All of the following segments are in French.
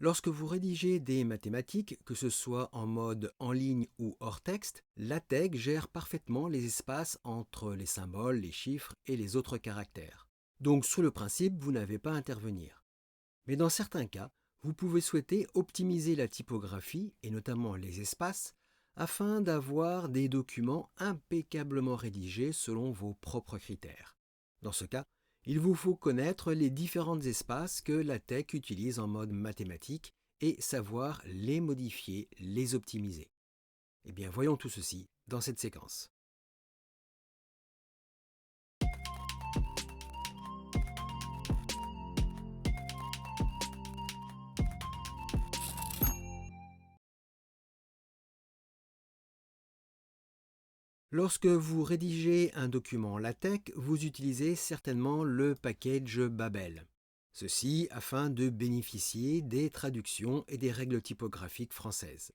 Lorsque vous rédigez des mathématiques, que ce soit en mode en ligne ou hors texte, LaTeX gère parfaitement les espaces entre les symboles, les chiffres et les autres caractères. Donc sur le principe, vous n'avez pas à intervenir. Mais dans certains cas, vous pouvez souhaiter optimiser la typographie et notamment les espaces afin d'avoir des documents impeccablement rédigés selon vos propres critères. Dans ce cas, il vous faut connaître les différents espaces que LaTeX utilise en mode mathématique et savoir les modifier, les optimiser. Eh bien, voyons tout ceci dans cette séquence. Lorsque vous rédigez un document LaTeX, vous utilisez certainement le package Babel. Ceci afin de bénéficier des traductions et des règles typographiques françaises.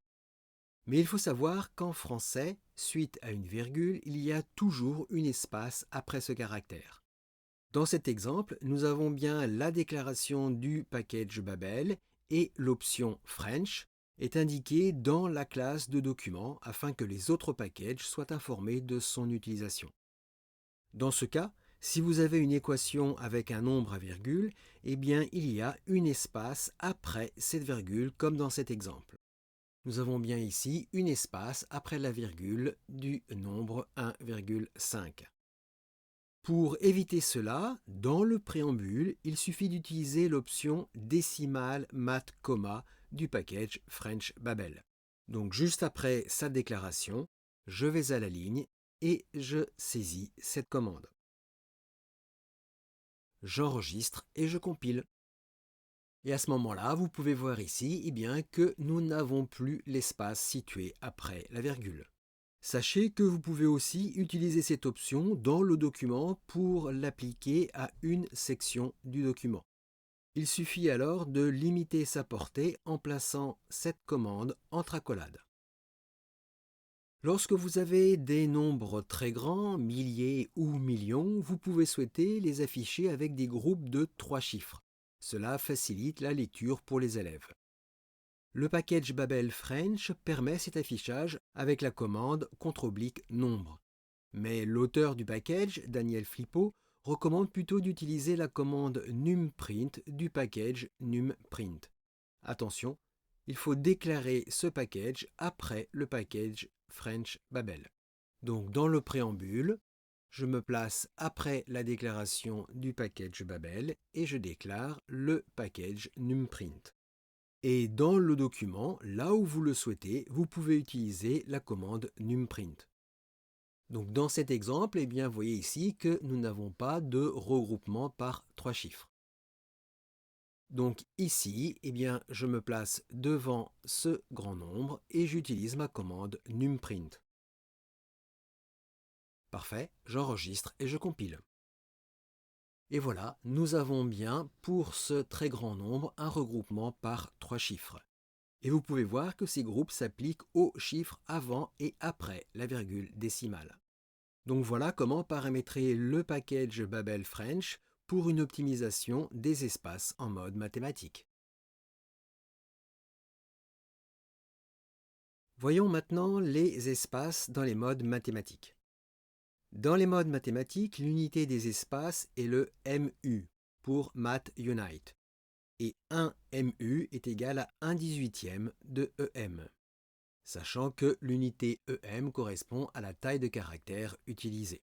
Mais il faut savoir qu'en français, suite à une virgule, il y a toujours un espace après ce caractère. Dans cet exemple, nous avons bien la déclaration du package Babel et l'option French est indiquée dans la classe de document afin que les autres packages soient informés de son utilisation. Dans ce cas, si vous avez une équation avec un nombre à virgule, eh bien il y a un espace après cette virgule comme dans cet exemple. Nous avons bien ici un espace après la virgule du nombre 1,5. Pour éviter cela, dans le préambule, il suffit d'utiliser l'option décimale mat comma du package French Babel. Donc juste après sa déclaration, je vais à la ligne et je saisis cette commande. J'enregistre et je compile. Et à ce moment-là, vous pouvez voir ici que nous n'avons plus l'espace situé après la virgule. Sachez que vous pouvez aussi utiliser cette option dans le document pour l'appliquer à une section du document. Il suffit alors de limiter sa portée en plaçant cette commande entre accolades. Lorsque vous avez des nombres très grands, milliers ou millions, vous pouvez souhaiter les afficher avec des groupes de 3 chiffres. Cela facilite la lecture pour les élèves. Le package Babel French permet cet affichage avec la commande ''nombre. Mais l'auteur du package, Daniel Flippo, recommande plutôt d'utiliser la commande numprint du package numprint. Attention, il faut déclarer ce package après le package French Babel. Donc dans le préambule, je me place après la déclaration du package Babel et je déclare le package numprint. Et dans le document, là où vous le souhaitez, vous pouvez utiliser la commande numprint. Donc dans cet exemple, vous voyez ici que nous n'avons pas de regroupement par 3 chiffres. Donc ici, je me place devant ce grand nombre et j'utilise ma commande numprint. Parfait, j'enregistre et je compile. Et voilà, nous avons bien pour ce très grand nombre un regroupement par 3 chiffres. Et vous pouvez voir que ces groupes s'appliquent aux chiffres avant et après la virgule décimale. Donc voilà comment paramétrer le package Babel French pour une optimisation des espaces en mode mathématique. Voyons maintenant les espaces dans les modes mathématiques. Dans les modes mathématiques, l'unité des espaces est le MU pour Math Unite. Et 1 MU est égal à 1/18 de EM, sachant que l'unité EM correspond à la taille de caractère utilisée.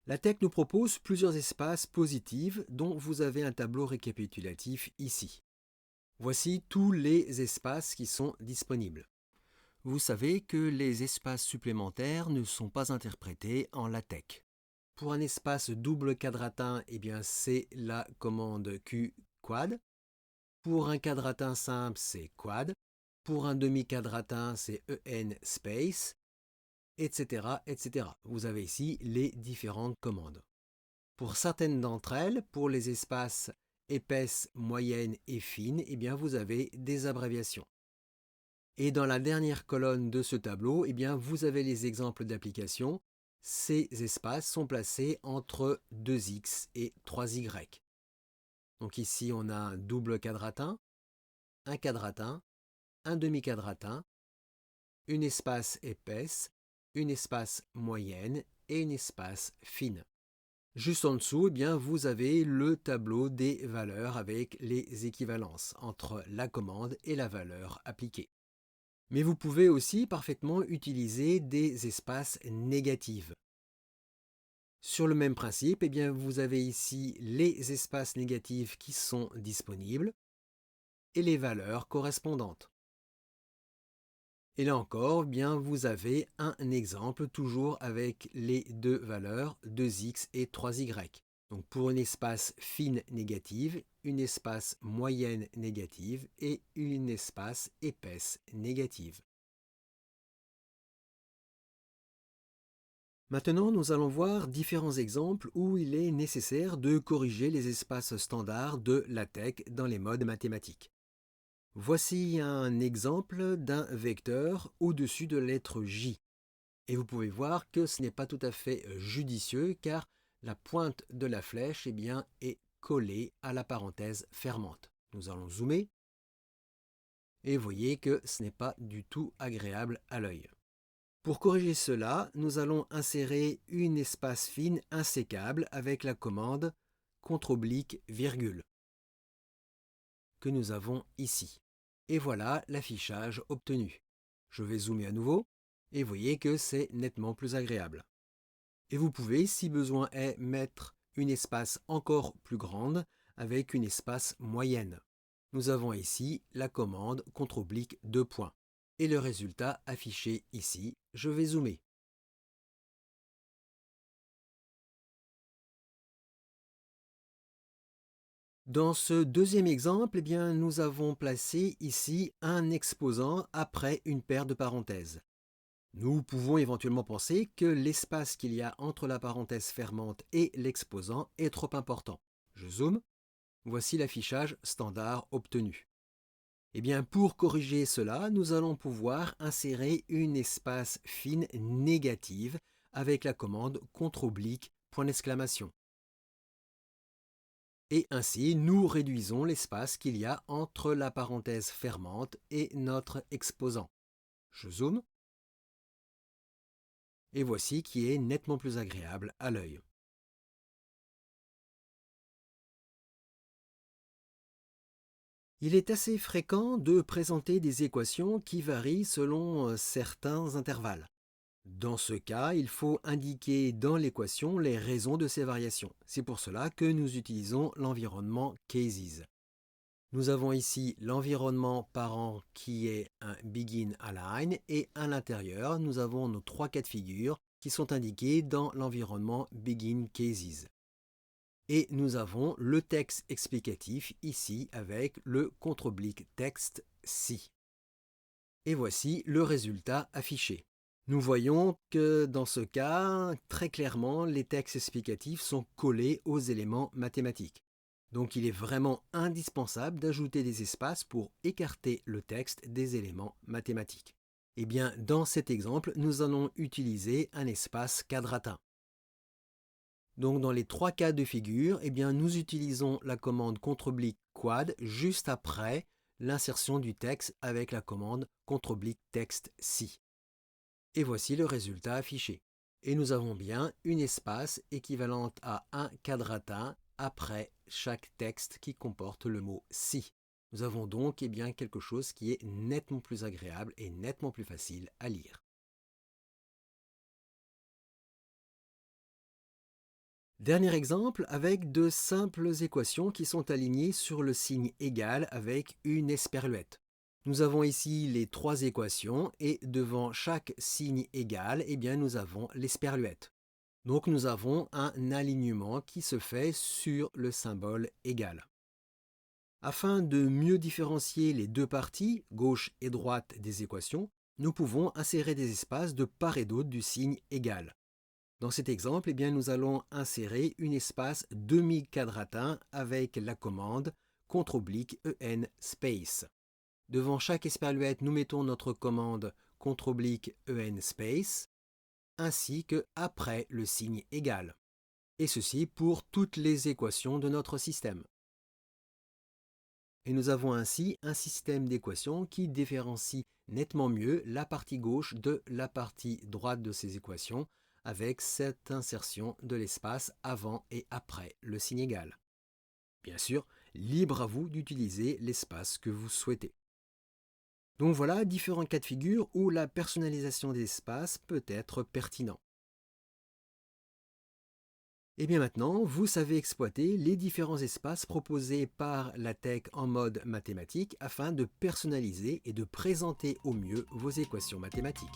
LaTeX nous propose plusieurs espaces positifs dont vous avez un tableau récapitulatif ici. Voici tous les espaces qui sont disponibles. Vous savez que les espaces supplémentaires ne sont pas interprétés en LaTeX. Pour un espace double quadratin, c'est la commande Q quad. Pour un quadratin simple, c'est quad. Pour un demi-quadratin, c'est EN space, etc., etc. Vous avez ici les différentes commandes. Pour certaines d'entre elles, pour les espaces épaisse, moyenne et fine, vous avez des abréviations. Et dans la dernière colonne de ce tableau, vous avez les exemples d'applications. Ces espaces sont placés entre 2x et 3y. Donc ici, on a un double quadratin. un quadratin, un demi-quadratin, une espace épaisse, une espace moyenne et une espace fine. Juste en dessous, eh bien, vous avez le tableau des valeurs avec les équivalences entre la commande et la valeur appliquée. Mais vous pouvez aussi parfaitement utiliser des espaces négatifs. Sur le même principe, eh bien, vous avez ici les espaces négatifs qui sont disponibles et les valeurs correspondantes. Et là encore, eh bien, vous avez un exemple toujours avec les deux valeurs 2x et 3y. Donc pour une espace fine négative, une espace moyenne négative et une espace épaisse négative. Maintenant, nous allons voir différents exemples où il est nécessaire de corriger les espaces standards de LaTeX dans les modes mathématiques. Voici un exemple d'un vecteur au-dessus de la lettre J. Et vous pouvez voir que ce n'est pas tout à fait judicieux car la pointe de la flèche est collée à la parenthèse fermante. Nous allons zoomer et vous voyez que ce n'est pas du tout agréable à l'œil. Pour corriger cela, nous allons insérer une espace fine insécable avec la commande /virgule que nous avons ici. Et voilà l'affichage obtenu. Je vais zoomer à nouveau et vous voyez que c'est nettement plus agréable. Et vous pouvez, si besoin est, mettre une espace encore plus grande avec une espace moyenne. Nous avons ici la commande /2. Et le résultat affiché ici, je vais zoomer. Dans ce deuxième exemple, nous avons placé ici un exposant après une paire de parenthèses. Nous pouvons éventuellement penser que l'espace qu'il y a entre la parenthèse fermante et l'exposant est trop important. Je zoome. Voici l'affichage standard obtenu. Pour corriger cela, nous allons pouvoir insérer une espace fine négative avec la commande /. Et ainsi, nous réduisons l'espace qu'il y a entre la parenthèse fermante et notre exposant. Je zoome. Et voici qui est nettement plus agréable à l'œil. Il est assez fréquent de présenter des équations qui varient selon certains intervalles. Dans ce cas, il faut indiquer dans l'équation les raisons de ces variations. C'est pour cela que nous utilisons l'environnement cases. Nous avons ici l'environnement parent qui est un begin align et à l'intérieur, nous avons nos trois cas de figure qui sont indiqués dans l'environnement begin cases. Et nous avons le texte explicatif ici avec le /texte si. Et voici le résultat affiché. Nous voyons que dans ce cas, très clairement, les textes explicatifs sont collés aux éléments mathématiques. Donc il est vraiment indispensable d'ajouter des espaces pour écarter le texte des éléments mathématiques. Dans cet exemple, nous allons utiliser un espace quadratin. Donc dans les trois cas de figure, nous utilisons la commande /quad juste après l'insertion du texte avec la commande /texte si. Et voici le résultat affiché. Et nous avons bien une espace équivalente à un quadratin après chaque texte qui comporte le mot si. Nous avons donc quelque chose qui est nettement plus agréable et nettement plus facile à lire. Dernier exemple avec de simples équations qui sont alignées sur le signe égal avec une esperluette. Nous avons ici les trois équations et devant chaque signe égal, nous avons l'esperluette. Donc nous avons un alignement qui se fait sur le symbole égal. Afin de mieux différencier les deux parties, gauche et droite des équations, nous pouvons insérer des espaces de part et d'autre du signe égal. Dans cet exemple, nous allons insérer une espace demi-quadratin avec la commande /en space. Devant chaque esperluette, nous mettons notre commande /en space, ainsi que après le signe égal. Et ceci pour toutes les équations de notre système. Et nous avons ainsi un système d'équations qui différencie nettement mieux la partie gauche de la partie droite de ces équations avec cette insertion de l'espace avant et après le signe égal. Bien sûr, libre à vous d'utiliser l'espace que vous souhaitez. Donc voilà différents cas de figure où la personnalisation des espaces peut être pertinent. Et bien maintenant, vous savez exploiter les différents espaces proposés par LaTeX en mode mathématique afin de personnaliser et de présenter au mieux vos équations mathématiques.